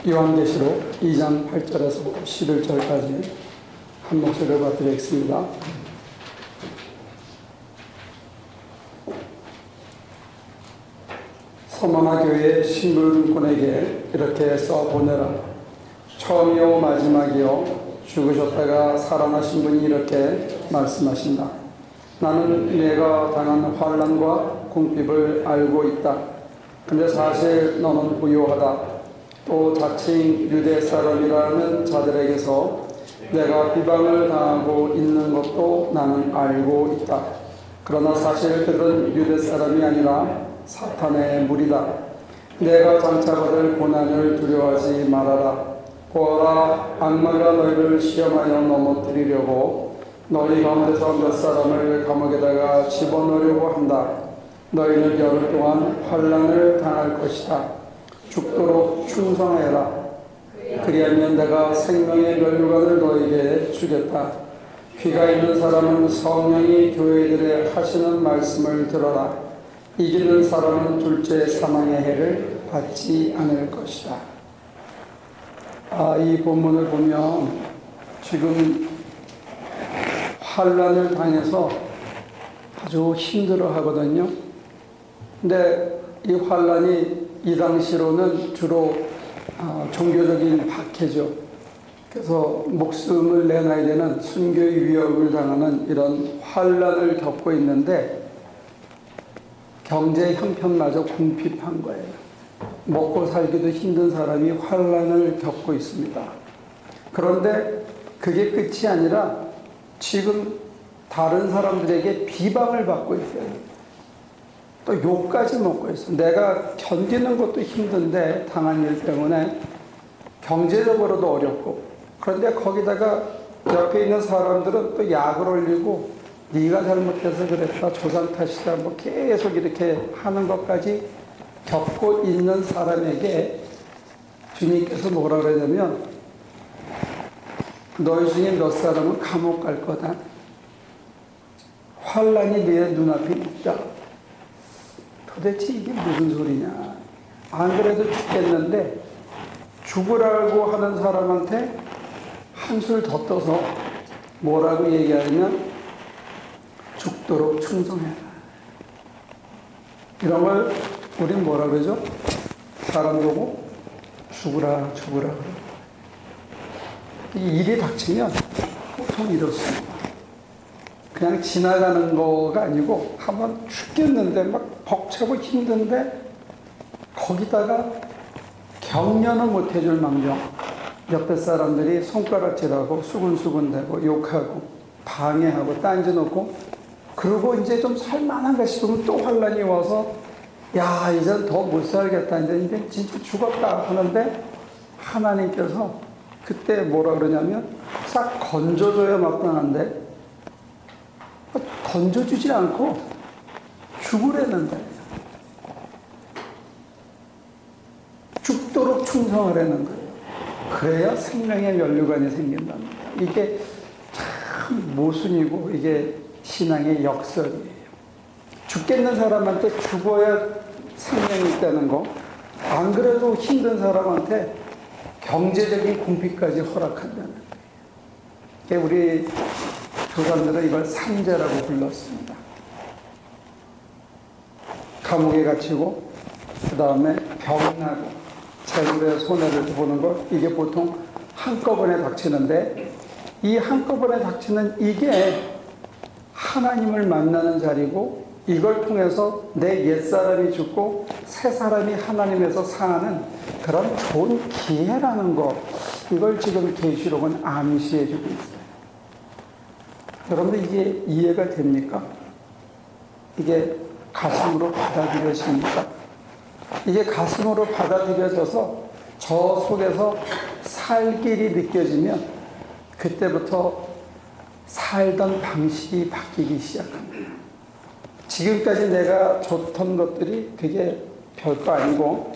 요한계시록 2장 8절에서 11절까지 한 목소리를 받드리겠습니다. 서머나 교회의 신부꾼에게 이렇게 써보내라. 처음이요 마지막이요 죽으셨다가 살아나신 분이 이렇게 말씀하신다. 나는 내가 당한 환난과 궁핍을 알고 있다. 근데 사실 너는 부유하다. 또 자칭 유대 사람이라는 자들에게서 내가 비방을 당하고 있는 것도 나는 알고 있다. 그러나 사실 그들은 유대 사람이 아니라 사탄의 무리다. 내가 장차받을 고난을 두려워하지 말아라. 보아라, 악마가 너희를 시험하여 넘어뜨리려고 너희 가운데서 몇 사람을 감옥에다가 집어넣으려고 한다. 너희는 열흘 동안 환난을 당할 것이다. 죽도록 충성하여라. 그리하면 내가 생명의 면류관을 너에게 주겠다. 귀가 있는 사람은 성령이 교회들에 하시는 말씀을 들어라. 이기는 사람은 둘째 사망의 해를 받지 않을 것이다. 이 본문을 보면 지금 환난을 당해서 아주 힘들어 하거든요. 근데 이 환난이 이 당시로는 주로 종교적인 박해죠. 그래서 목숨을 내놔야 되는 순교의 위협을 당하는 이런 환난을 겪고 있는데 경제 형편마저 궁핍한 거예요. 먹고 살기도 힘든 사람이 환난을 겪고 있습니다. 그런데 그게 끝이 아니라 지금 다른 사람들에게 비방을 받고 있어요. 또 욕까지 먹고 있어. 내가 견디는 것도 힘든데 당한 일 때문에 경제적으로도 어렵고, 그런데 거기다가 옆에 있는 사람들은 또 약을 올리고 네가 잘못해서 그랬다, 조상 탓이다, 뭐 계속 이렇게 하는 것까지 겪고 있는 사람에게 주님께서 뭐라 그러냐면 너희 중에 몇 사람은 감옥 갈 거다. 환난이 네 눈앞에 있다. 도대체 이게 무슨 소리냐. 안 그래도 죽겠는데 죽으라고 하는 사람한테 한술 더 떠서 뭐라고 얘기하냐면 죽도록 충성해라. 이런 걸 우린 뭐라 그러죠? 사람 보고 죽으라 죽으라. 이 일이 닥치면 보통 이렇습니다. 그냥 지나가는 거가 아니고 한번 죽겠는데 막 벅차고 힘든데 거기다가 격려는 못 해줄 망정 옆에 사람들이 손가락질하고 수근수근대고 욕하고 방해하고 딴지놓고, 그리고 이제 좀 살만한가 싶으면 또 환란이 와서 야 이젠 더 못 살겠다, 이제 진짜 죽었다 하는데 하나님께서 그때 뭐라 그러냐면 싹 건져줘야 마땅한데 건져주지 않고 죽으라는 거예요. 죽도록 충성하라는 거예요. 그래야 생명의 면류관이 생긴답니다. 이게 참 모순이고 이게 신앙의 역설이에요. 죽겠는 사람한테 죽어야 생명이 있다는 거, 안 그래도 힘든 사람한테 경제적인 궁핍까지 허락한다는 거예요. 우리 조상들은 이걸 산재라고 불렀습니다. 감옥에 갇히고 그 다음에 병나고 재물의 손해를 보는 것, 이게 보통 한꺼번에 닥치는데 이 한꺼번에 닥치는 이게 하나님을 만나는 자리고, 이걸 통해서 내 옛사람이 죽고 새 사람이 하나님에서 사는 그런 좋은 기회라는 것, 이걸 지금 계시록은 암시해 주고 있어요. 여러분들 이게 이해가 됩니까? 이게 가슴으로 받아들여집니까? 이게 가슴으로 받아들여져서 저 속에서 살 길이 느껴지면 그때부터 살던 방식이 바뀌기 시작합니다. 지금까지 내가 줬던 것들이 그게 별거 아니고,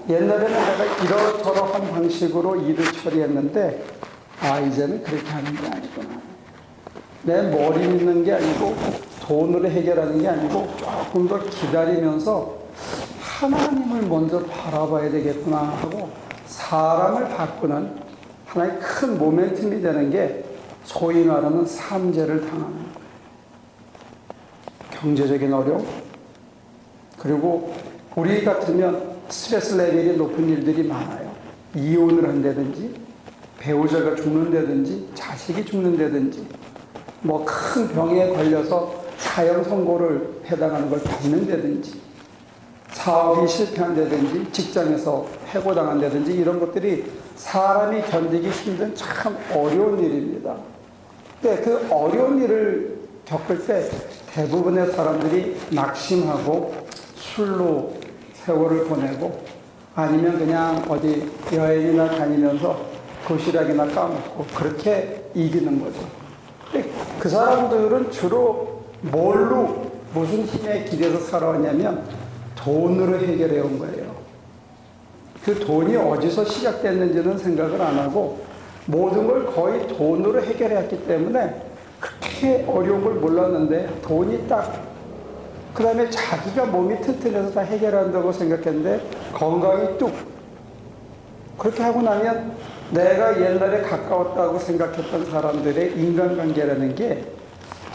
옛날에는 내가 이러저러한 방식으로 일을 처리했는데 이제는 그렇게 하는 게 아니구나. 내 머리 믿는 게 아니고 돈으로 해결하는 게 아니고 조금 더 기다리면서 하나님을 먼저 바라봐야 되겠구나 하고 사람을 바꾸는 하나의 큰 모멘텀이 되는 게 소위 말하는 삼재를 당하는 거예요. 경제적인 어려움, 그리고 우리 같으면 스트레스 레벨이 높은 일들이 많아요. 이혼을 한다든지, 배우자가 죽는다든지, 자식이 죽는다든지, 뭐 큰 병에 걸려서 사형 선고를 해당하는 걸 받는다든지, 사업이 실패한다든지, 직장에서 해고당한다든지, 이런 것들이 사람이 견디기 힘든 참 어려운 일입니다. 근데 그 어려운 일을 겪을 때 대부분의 사람들이 낙심하고 술로 세월을 보내고, 아니면 그냥 어디 여행이나 다니면서 도시락이나 까먹고 그렇게 이기는 거죠. 근데 그 사람들은 주로 뭘로, 무슨 힘에 기대서 살아왔냐면 돈으로 해결해 온 거예요. 그 돈이 어디서 시작됐는지는 생각을 안 하고 모든 걸 거의 돈으로 해결했기 때문에 그렇게 어려운 걸 몰랐는데, 돈이 딱, 그 다음에 자기가 몸이 튼튼해서 다 해결한다고 생각했는데 건강이 뚝. 그렇게 하고 나면 내가 옛날에 가까웠다고 생각했던 사람들의 인간관계라는 게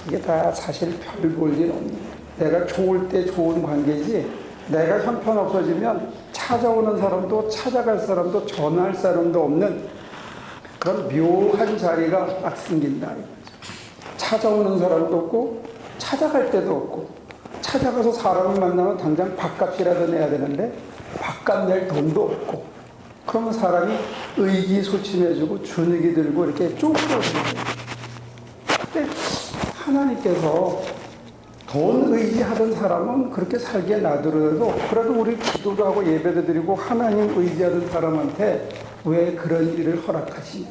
이게 다 사실 별 볼 일 없는, 내가 좋을 때 좋은 관계지, 내가 형편없어지면 찾아오는 사람도 찾아갈 사람도 전화할 사람도 없는 그런 묘한 자리가 딱 생긴다 이거죠. 찾아오는 사람도 없고 찾아갈 때도 없고, 찾아가서 사람을 만나면 당장 밥값이라도 내야 되는데 밥값 낼 돈도 없고, 그러면 사람이 의기소침해지고 주눅이 들고 이렇게 쪼그러들어요. 근데 하나님께서 돈 의지하던 사람은 그렇게 살게 놔두더라도 그래도 우리 기도도 하고 예배도 드리고 하나님 의지하던 사람한테 왜 그런 일을 허락하시냐.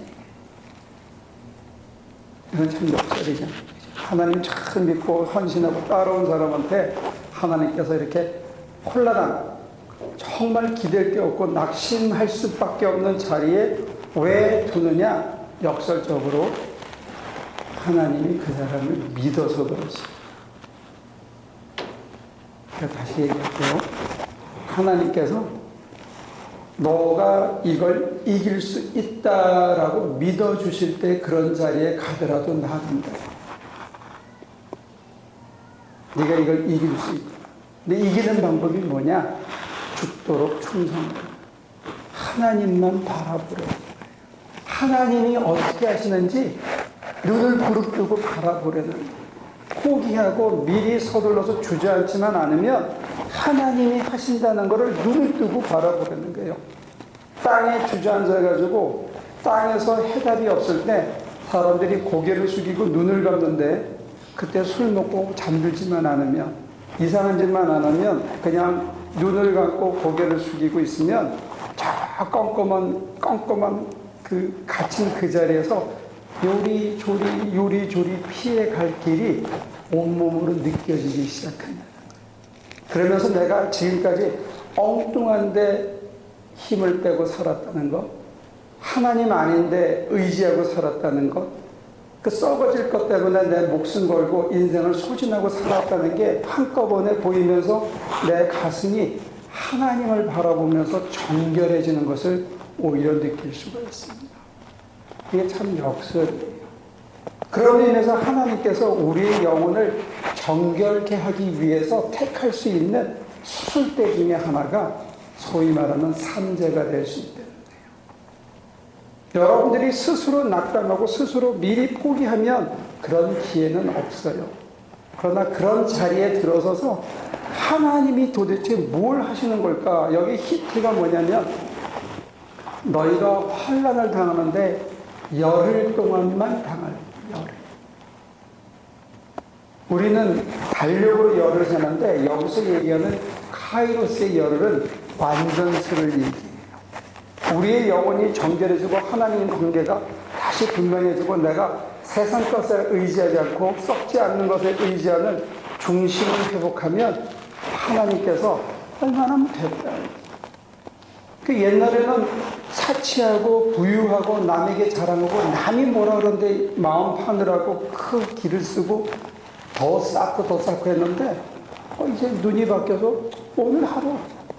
이건 참 역설이잖아요. 하나님 참 믿고 헌신하고 따라온 사람한테 하나님께서 이렇게 홀라당, 정말 기댈 게 없고 낙심할 수밖에 없는 자리에 왜 두느냐. 역설적으로 하나님이 그 사람을 믿어서 그렇습니다. 다시 얘기할게요. 하나님께서 너가 이걸 이길 수 있다라고 믿어주실 때 그런 자리에 가더라도 놔둔다. 네가 이걸 이길 수 있다. 근데 이기는 방법이 뭐냐? 죽도록 충성하라. 하나님만 바라보라. 하나님이 어떻게 하시는지 눈을 부릅뜨고 바라보려는 거예요. 포기하고 미리 서둘러서 주저앉지만 않으면 하나님이 하신다는 것을 눈을 뜨고 바라보려는 거예요. 땅에 주저앉아가지고 땅에서 해답이 없을 때 사람들이 고개를 숙이고 눈을 감는데, 그때 술 먹고 잠들지만 않으면, 이상한 짓만 안 하면 그냥 눈을 감고 고개를 숙이고 있으면 저 껌껌한 그 갇힌 그 자리에서 요리조리 피해 갈 길이 온몸으로 느껴지기 시작합니다. 그러면서 내가 지금까지 엉뚱한데 힘을 빼고 살았다는 것, 하나님 아닌데 의지하고 살았다는 것, 그 썩어질 것 때문에 내 목숨 걸고 인생을 소진하고 살았다는 게 한꺼번에 보이면서 내 가슴이 하나님을 바라보면서 정결해지는 것을 오히려 느낄 수가 있습니다. 이게 참 역설이에요. 그런 의미에서 하나님께서 우리의 영혼을 정결케 하기 위해서 택할 수 있는 수술대 중에 하나가 소위 말하는 삼재가 될 수 있다는 거예요. 여러분들이 스스로 낙담하고 스스로 미리 포기하면 그런 기회는 없어요. 그러나 그런 자리에 들어서서 하나님이 도대체 뭘 하시는 걸까? 여기 히트가 뭐냐면, 너희가 환난을 당하는데 열흘 동안만 당할 열흘. 우리는 달력으로 열흘을 세는데 여기서 얘기하는 카이로스의 열흘은 완전수를 얘기해요. 우리의 영혼이 정결해지고 하나님 관계가 다시 분명해지고 내가 세상 것에 의지하지 않고 썩지 않는 것에 의지하는 중심을 회복하면 하나님께서 얼마나 됐다. 그 옛날에는 사치하고 부유하고 남에게 자랑하고 남이 뭐라 그러는데 마음 파느라고 그 길을 쓰고 더 쌓고 했는데 이제 눈이 바뀌어서 오늘 하루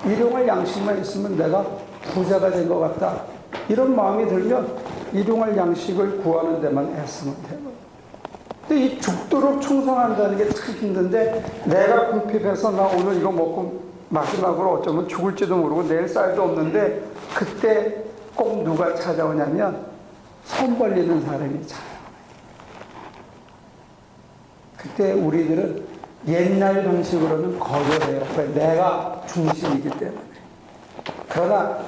일용할 양식만 있으면 내가 부자가 된 것 같다. 이런 마음이 들면 일용할 양식을 구하는 데만 애쓰면 돼요. 근데 이 죽도록 충성한다는 게 참 힘든데, 내가 궁핍해서 나 오늘 이거 먹고 마지막으로 어쩌면 죽을지도 모르고 내일 쌀도 없는데, 그때 꼭 누가 찾아오냐면 손 벌리는 사람이 찾아와요. 그때 우리들은 옛날 방식으로는 거절해요. 내가 중심이기 때문에. 그러나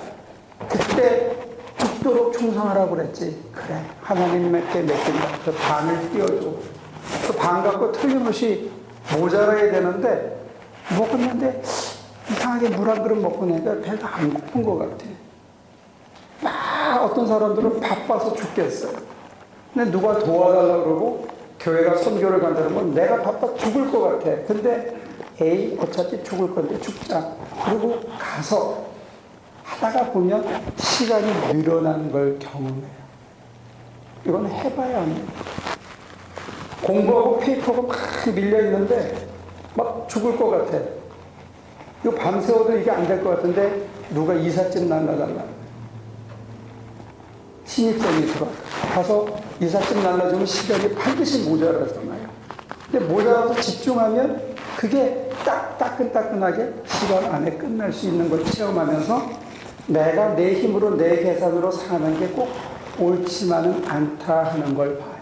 그때 죽도록 충성하라고 그랬지. 그래, 하나님께 맡긴다. 그 반을 띄워줘. 그 반 갖고 틀림없이 모자라야 되는데, 먹었는데 이상하게 물 한 그릇 먹고 나니까 배가 안 고픈 것 같아. 막 어떤 사람들은 바빠서 죽겠어요. 근데 누가 도와달라고 그러고 교회가 선교를 간다는 건 내가 바빠 죽을 것 같아. 근데 에이, 어차피 죽을 건데 죽자. 그리고 가서 하다가 보면 시간이 늘어나는 걸 경험해요. 이건 해봐야 합니다. 공부하고 페이퍼가 막 밀려있는데 막 죽을 것 같아. 이거 밤새워도 이게 안 될 것 같은데 누가 이삿짐 날라달라. 신입생이 들어와. 가서 이삿짐 날라주면 시간이 반드시 모자라잖아요. 근데 모자라서 집중하면 그게 딱 따끈따끈하게 시간 안에 끝날 수 있는 걸 체험하면서 내가 내 힘으로 내 계산으로 사는 게 꼭 옳지만은 않다 하는 걸 봐요.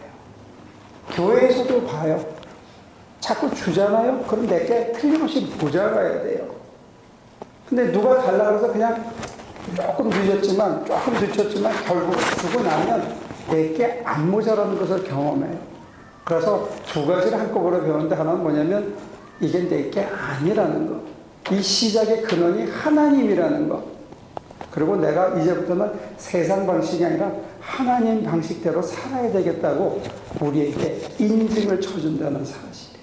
교회에서도 봐요. 자꾸 주잖아요? 그럼 내게 틀림없이 모자라야 돼요. 근데 누가 달라 그래서 그냥 조금 늦었지만 결국 주고 나면 내게 안 모자라는 것을 경험해요. 그래서 두 가지를 한꺼번에 배웠는데, 하나는 뭐냐면 이게 내게 아니라는 것. 이 시작의 근원이 하나님이라는 것. 그리고 내가 이제부터는 세상 방식이 아니라 하나님 방식대로 살아야 되겠다고 우리에게 인증을 쳐준다는 사실이에요.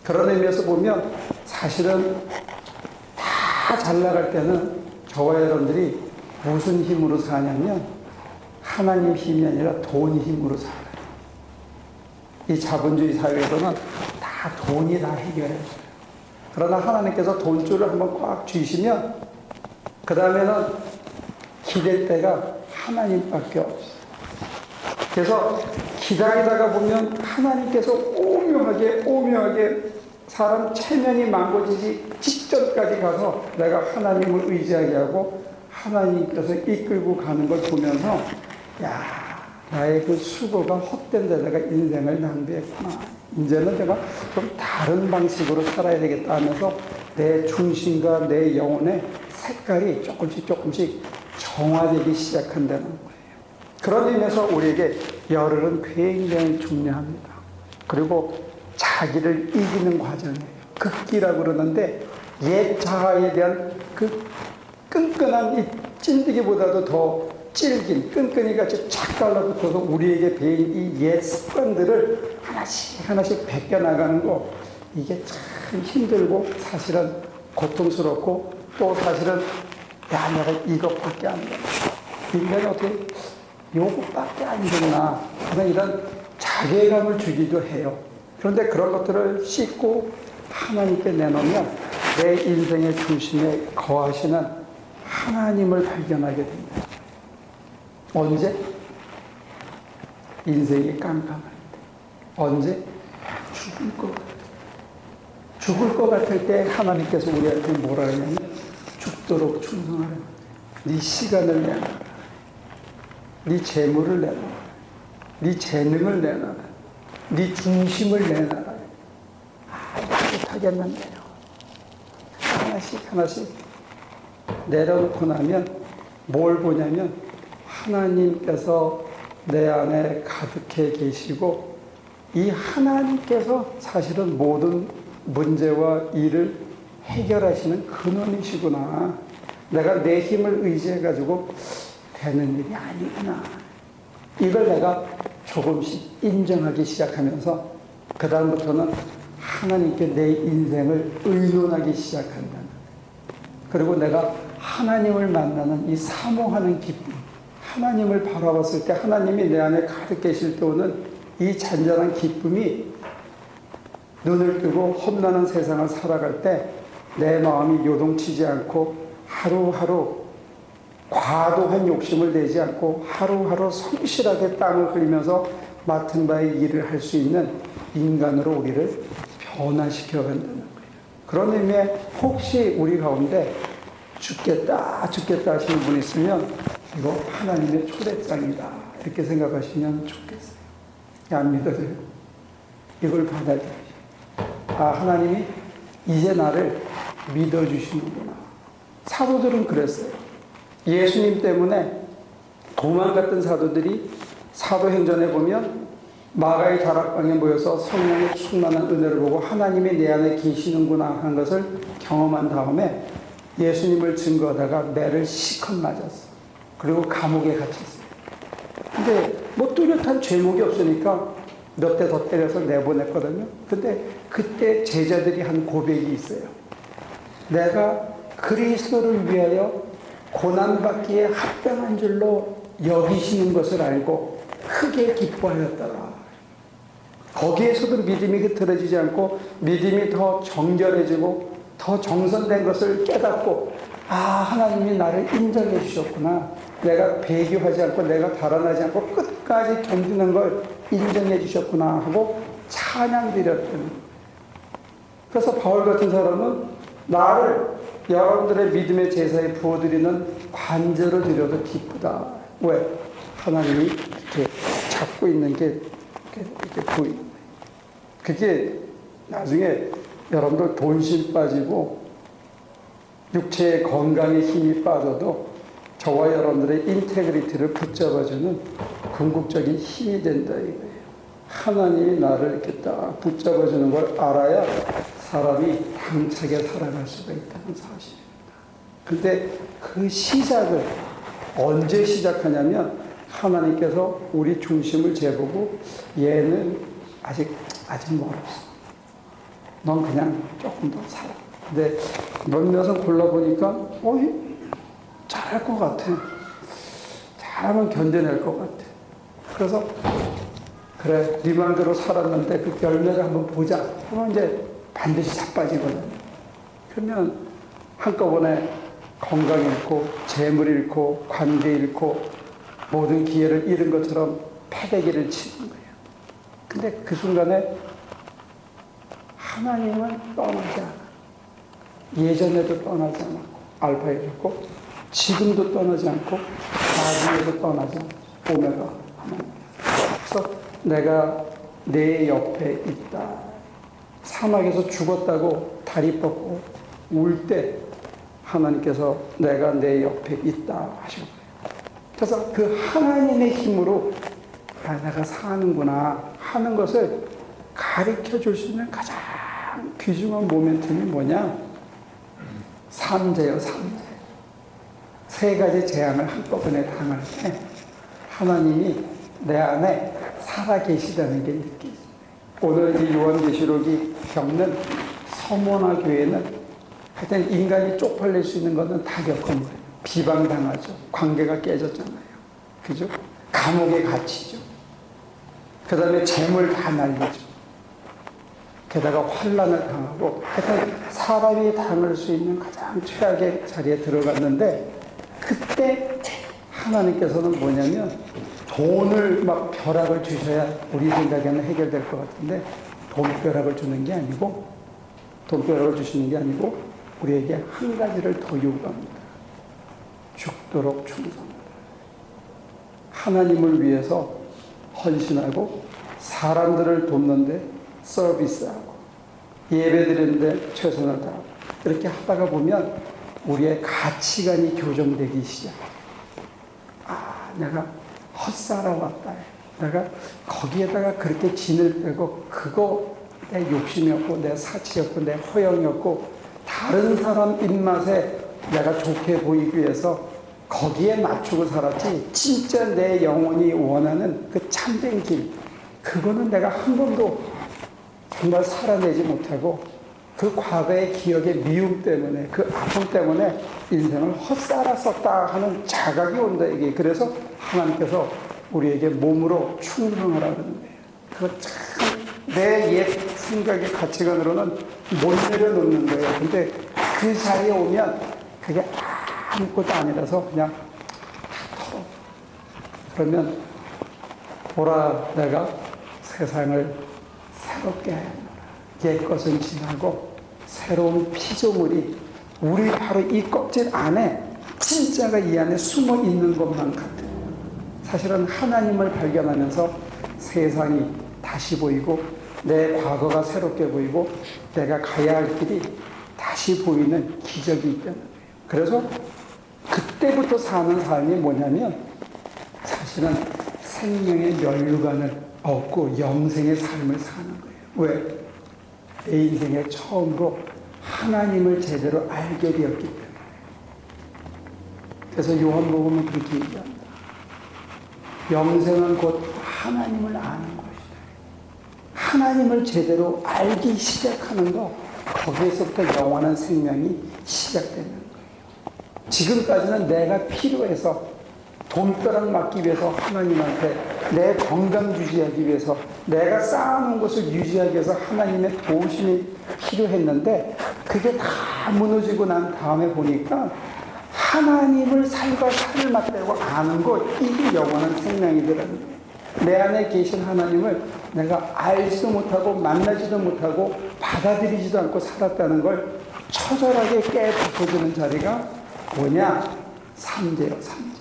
그런 의미에서 보면 사실은 다 잘 나갈 때는 저와 여러분들이 무슨 힘으로 사냐면 하나님 힘이 아니라 돈 힘으로 살아요. 이 자본주의 사회에서는 다 돈이 다 해결해줘요. 그러나 하나님께서 돈줄을 한번 꽉 쥐시면 그 다음에는 기댈 때가 하나님밖에 없어요. 그래서 기다리다가 보면 하나님께서 오묘하게 사람 체면이 망가지지 직전까지 가서 내가 하나님을 의지하게 하고 하나님께서 이끌고 가는 걸 보면서, 야, 나의 그 수고가 헛된 데다가 인생을 낭비했구나. 이제는 내가 좀 다른 방식으로 살아야 되겠다 하면서 내 중심과 내 영혼의 색깔이 조금씩 정화되기 시작한다는 거예요. 그런 의미에서 우리에게 열흘은 굉장히 중요합니다. 그리고 자기를 이기는 과정이에요. 극기라고 그러는데 옛 자아에 대한 그 끈끈한 이 찐득이보다도 더 질긴 끈끈이 같이 착 달라붙어서 우리에게 배인 이 옛 습관들을 하나씩 벗겨나가는 거, 이게 참 힘들고 사실은 고통스럽고 또 사실은 야, 내가 이것밖에 안 돼. 인간이 어떻게 요것밖에 안 되나. 그런 이런 자괴감을 주기도 해요. 그런데 그런 것들을 씻고 하나님께 내놓으면 내 인생의 중심에 거하시는 하나님을 발견하게 됩니다. 언제? 인생이 깜깜할 때. 언제? 죽을 것 같을 때. 죽을 것 같을 때 하나님께서 우리한테 뭐라 하냐면 죽도록 충성하라. 네 시간을 내놔라. 네 재물을 내놔라. 네 재능을 내놔라. 네 중심을 내놔라. 이거 못하겠는데요. 하나씩 내려놓고 나면 뭘 보냐면 하나님께서 내 안에 가득해 계시고 이 하나님께서 사실은 모든 문제와 일을 해결하시는 근원이시구나. 내가 내 힘을 의지해가지고 되는 일이 아니구나. 이걸 내가 조금씩 인정하기 시작하면서 그 다음부터는 하나님께 내 인생을 의논하기 시작한다는. 그리고 내가 하나님을 만나는 이 사모하는 기쁨, 하나님을 바라봤을 때 하나님이 내 안에 가득 계실 때 오는 이 잔잔한 기쁨이 눈을 뜨고 험난한 세상을 살아갈 때 내 마음이 요동치지 않고 하루하루 과도한 욕심을 내지 않고 하루하루 성실하게 땀을 흘리면서 맡은 바의 일을 할 수 있는 인간으로 우리를 변화시켜 간다는 거예요. 그런 의미에 혹시 우리 가운데 죽겠다 하시는 분이 있으면 이거 하나님의 초대장이다 이렇게 생각하시면 좋겠어요. 안 믿어져요. 이걸 받아들여요. 아, 하나님이 이제 나를 믿어주시는구나. 사도들은 그랬어요. 예수님 때문에 도망갔던 사도들이 사도행전에 보면 마가의 다락방에 모여서 성령의 충만한 은혜를 보고 하나님이 내 안에 계시는구나 하는 것을 경험한 다음에 예수님을 증거하다가 매를 실컷 맞았어. 그리고 감옥에 갇혔어요. 근데 뭐 뚜렷한 죄목이 없으니까 몇 대 더 때려서 내보냈거든요. 근데 그때 제자들이 한 고백이 있어요. 내가 그리스도를 위하여 고난받기에 합당한 줄로 여기시는 것을 알고 크게 기뻐하였더라. 거기에서도 믿음이 흐트러지지 않고 믿음이 더 정결해지고 더 정선된 것을 깨닫고 아, 하나님이 나를 인정해 주셨구나. 내가 배교하지 않고 내가 달아나지 않고 끝까지 견디는 걸 인정해 주셨구나 하고 찬양 드렸던. 그래서 바울 같은 사람은 나를 여러분들의 믿음의 제사에 부어드리는 관절을 드려도 기쁘다. 왜? 하나님이 이렇게 잡고 있는 게 이렇게 보이는 거예요. 그게 나중에 여러분들 돈심 빠지고 육체의 건강에 힘이 빠져도 저와 여러분들의 인테그리티를 붙잡아주는 궁극적인 힘이 된다 이거예요. 하나님이 나를 이렇게 딱 붙잡아주는 걸 알아야 사람이 당차게 살아갈 수가 있다는 사실입니다. 근데 그 시작을 언제 시작하냐면 하나님께서 우리 중심을 재보고 얘는 아직 멀었어. 넌 그냥 조금 더 살아. 근데 몇몇은 골라보니까 잘할 것 같아. 잘하면 견뎌낼 것 같아. 그래서 그래, 네 말대로 살았는데 그 열매를 한번 보자. 그러면 이제 반드시 자빠지거든. 그러면 한꺼번에 건강 잃고 재물 잃고 관계 잃고 모든 기회를 잃은 것처럼 패대기를 치는 거예요. 근데 그 순간에 하나님은 떠나지 않아. 예전에도 떠나지 않았고 알파이었고 지금도 떠나지 않고 나중에도 떠나지 않고 오메가 하나님. 그래서 내가 내 옆에 있다. 사막에서 죽었다고 다리 뻗고 울 때 하나님께서 내가 내 옆에 있다 하시는 거예요. 그래서 그 하나님의 힘으로 내가 사는구나 하는 것을 가르쳐 줄 수 있는 가장 귀중한 모멘텀이 뭐냐? 삼재요, 삼재. 세 가지 재앙을 한꺼번에 당할 때 하나님이 내 안에 살아계시다는 게 느껴집니다. 오늘 이 요한계시록이 겪는 서모나 교회는 하여튼 인간이 쪽팔릴 수 있는 것은 다 겪은 거예요. 비방당하죠. 관계가 깨졌잖아요. 그죠? 감옥에 갇히죠. 그 다음에 재물 다 날리죠. 게다가 환난을 당하고 하여튼 사람이 당할 수 있는 가장 최악의 자리에 들어갔는데 그때 하나님께서는 뭐냐면 돈을 막 벼락을 주셔야 우리 생각에는 해결될 것 같은데 돈벼락을 주는 게 아니고 돈벼락을 주시는 게 아니고 우리에게 한 가지를 더 요구합니다. 죽도록 충성하라. 하나님을 위해서 헌신하고 사람들을 돕는데 서비스하고 예배드리는데 최선을 다하고 이렇게 하다가 보면 우리의 가치관이 교정되기 시작해요. 아, 내가 헛살아왔다. 내가 거기에다가 그렇게 진을 빼고 그거 내 욕심이었고 내 사치였고 내 허영이었고 다른 사람 입맛에 내가 좋게 보이기 위해서 거기에 맞추고 살았지 진짜 내 영혼이 원하는 그 참된 길 그거는 내가 한 번도 정말 살아내지 못하고 그 과거의 기억의 미움 때문에 그 아픔 때문에 인생을 헛살았었다 하는 자각이 온다 이게. 그래서 하나님께서 우리에게 몸으로 충성하라 그러는 거예요. 그거 참 내 옛 생각의 가치관으로는 못 내려놓는 거예요. 근데 그 자리에 오면 그게 아무것도 아니라서 그냥 그러면 보라, 내가 세상을 새롭게 하였노라. 옛 것은 지나고 새로운 피조물이 우리 바로 이 껍질 안에, 진짜가 이 안에 숨어 있는 것만 같아요. 사실은 하나님을 발견하면서 세상이 다시 보이고 내 과거가 새롭게 보이고 내가 가야 할 길이 다시 보이는 기적이 있다는 거예요. 그래서 그때부터 사는 삶이 뭐냐면 사실은 생명의 면류관을 얻고 영생의 삶을 사는 거예요. 왜? 내 인생의 처음으로 하나님을 제대로 알게 되었기 때문에. 그래서 요한복음은 그렇게 얘기합니다. 영생은 곧 하나님을 아는 것이다. 하나님을 제대로 알기 시작하는 것, 거기에서부터 영원한 생명이 시작되는 거예요. 지금까지는 내가 필요해서 돈벼락 맞기 위해서 하나님한테, 내 건강 유지하기 위해서, 내가 쌓아놓은 것을 유지하기 위해서 하나님의 도우심이 필요했는데 그게 다 무너지고 난 다음에 보니까 하나님을 살과 살을 맞대고 아는 것, 이게 영원한 생명이더라는 거예요. 내 안에 계신 하나님을 내가 알지도 못하고 만나지도 못하고 받아들이지도 않고 살았다는 걸 처절하게 깨닫어주는 자리가 뭐냐? 삼재요, 삼재.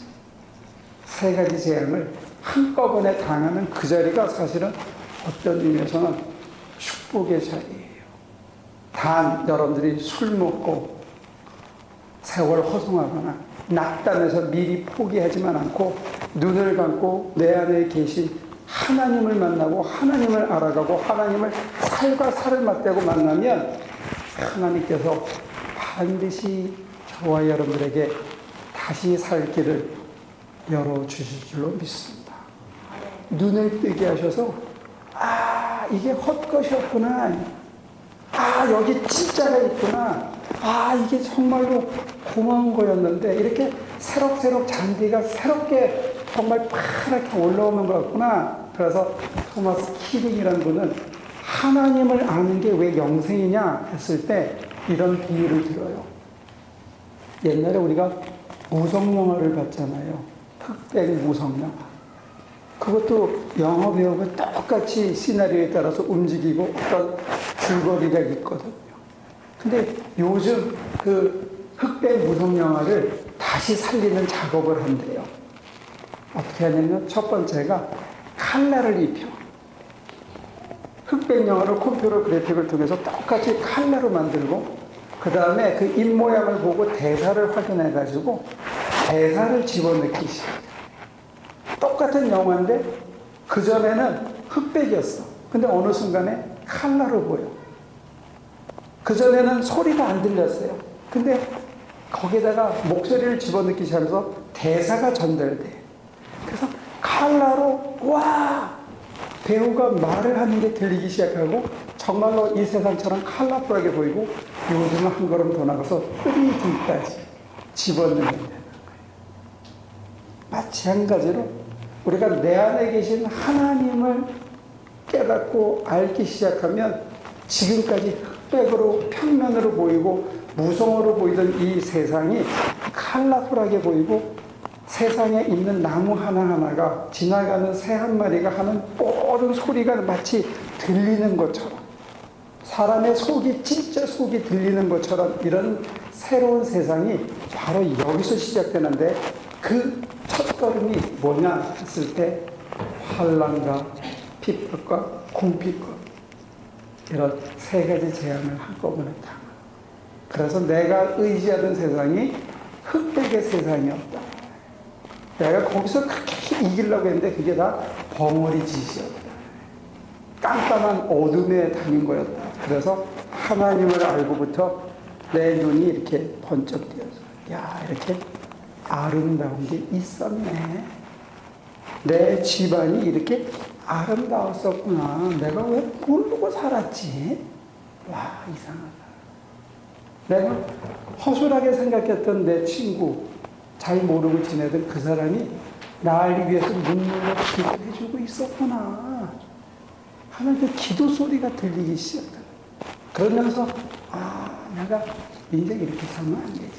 세 가지 재앙을 한꺼번에 당하는 그 자리가 사실은 어떤 의미에서는 축복의 자리예요. 단 여러분들이 술 먹고 세월 허송하거나 낙담해서 미리 포기하지만 않고 눈을 감고 내 안에 계신 하나님을 만나고 하나님을 알아가고 하나님을 살과 살을 맞대고 만나면 하나님께서 반드시 저와 여러분들에게 다시 살 길을 열어주실 줄로 믿습니다. 눈을 뜨게 하셔서 아, 이게 헛것이었구나. 아, 여기 진짜가 있구나. 아, 이게 정말로 고마운 거였는데 이렇게 새록새록 잔디가 새롭게 정말 파랗게 올라오는 것 같구나. 그래서 토마스 키링이라는 분은 하나님을 아는 게 왜 영생이냐 했을 때 이런 비유를 들어요. 옛날에 우리가 무성영화를 봤잖아요. 흑백 무성영화. 그것도 영화 배우가 똑같이 시나리오에 따라서 움직이고 어떤 줄거리가 있거든요. 근데 요즘 그 흑백 무성영화를 다시 살리는 작업을 한대요. 어떻게 하냐면 첫 번째가 칼라를 입혀. 흑백 영화를 컴퓨터 그래픽을 통해서 똑같이 칼라로 만들고 그 다음에 그 입모양을 보고 대사를 확인해가지고 대사를 집어넣기 시작해요. 똑같은 영화인데 그전에는 흑백이었어. 근데 어느 순간에 칼라로 보여. 그전에는 소리가 안 들렸어요. 근데 거기다가 목소리를 집어넣기 시작해서 대사가 전달돼. 그래서 칼라로 와! 배우가 말을 하는 게 들리기 시작하고 정말로 이 세상처럼 컬러풀하게 보이고 요즘은 한 걸음 더 나가서 3D까지 집어넣는 거예요. 마찬가지로 우리가 내 안에 계신 하나님을 깨닫고 알기 시작하면 지금까지 흑백으로 평면으로 보이고 무성으로 보이던 이 세상이 컬러풀하게 보이고 세상에 있는 나무 하나하나가 지나가는 새 한 마리가 하는 모든 소리가 마치 들리는 것처럼 사람의 속이 진짜 속이 들리는 것처럼 이런 새로운 세상이 바로 여기서 시작되는데 그 첫걸음이 뭐냐 했을 때 환난과 핍박과 궁핍과 이런 세 가지 재앙을 한꺼번에 당하고 그래서 내가 의지하던 세상이 흑백의 세상이었다. 내가 거기서 그렇게 이기려고 했는데 그게 다 벙어리 짓이었다. 깜깜한 어둠에 다닌 거였다. 그래서 하나님을 알고부터 내 눈이 이렇게 번쩍 띄어서 야, 이렇게 아름다운 게 있었네. 내 집안이 이렇게 아름다웠었구나. 내가 왜 모르고 살았지? 와, 이상하다. 내가 허술하게 생각했던 내 친구, 잘 모르고 지내던 그 사람이 나를 위해서 눈물로 기도해주고 있었구나 하는 그 기도 소리가 들리기 시작해요. 그러면서 아, 내가 인생 이렇게 살면 안 되지.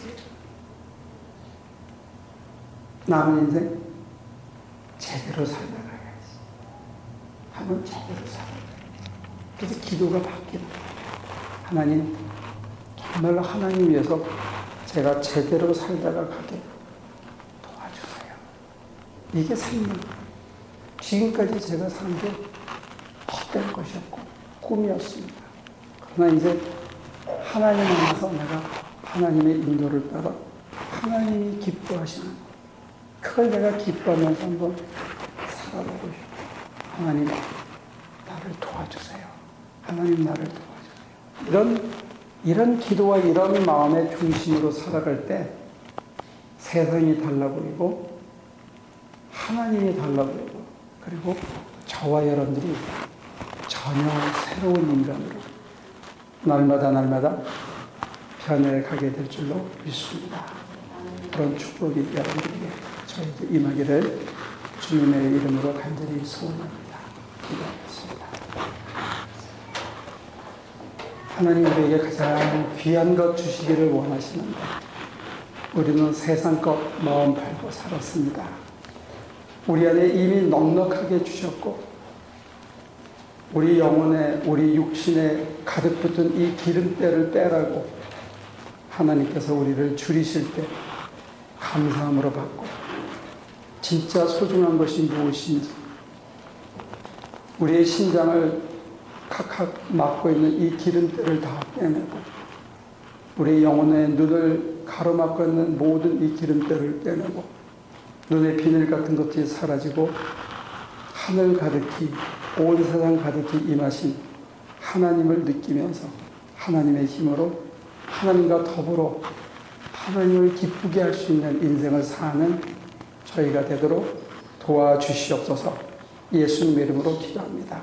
남은 인생 제대로 살다 가야지. 한번 제대로 살아. 그래서 기도가 바뀌는 거예요. 하나님, 정말로 하나님 위해서 제가 제대로 살다가 가게 도와주세요. 이게 생명. 지금까지 제가 산 게 헛된 것이었고 꿈이었습니다. 그러나 이제 하나님 안에서 내가 하나님의 인도를 따라 하나님이 기뻐하시는 그걸 내가 기뻐하면서 한번 살아보고 싶어요. 하나님 나를 도와주세요. 하나님 나를 도와주세요. 이런 기도와 이런 마음의 중심으로 살아갈 때 세상이 달라 보이고 하나님이 달라 보이고 그리고 저와 여러분들이 전혀 새로운 인간으로 날마다 변해가게 될 줄로 믿습니다. 그런 축복이 여러분들에게 저에게 임하기를 주님의 이름으로 간절히 소원합니다. 기도하겠습니다. 하나님 우리에게 가장 귀한 것 주시기를 원하시는데 우리는 세상 것 마음 팔고 살았습니다. 우리 안에 이미 넉넉하게 주셨고 우리 영혼에 우리 육신에 가득 붙은 이 기름때를 빼라고 하나님께서 우리를 줄이실 때 감사함으로 받고 진짜 소중한 것이 무엇인지 우리의 심장을 각각 막고 있는 이 기름때를 다 빼내고 우리 영혼의 눈을 가로막고 있는 모든 이 기름때를 빼내고 눈의 비늘 같은 것들이 사라지고 하늘 가득히 온 세상 가득히 임하신 하나님을 느끼면서 하나님의 힘으로 하나님과 더불어 하나님을 기쁘게 할 수 있는 인생을 사는 저희가 되도록 도와주시옵소서. 예수님 이름으로 기도합니다.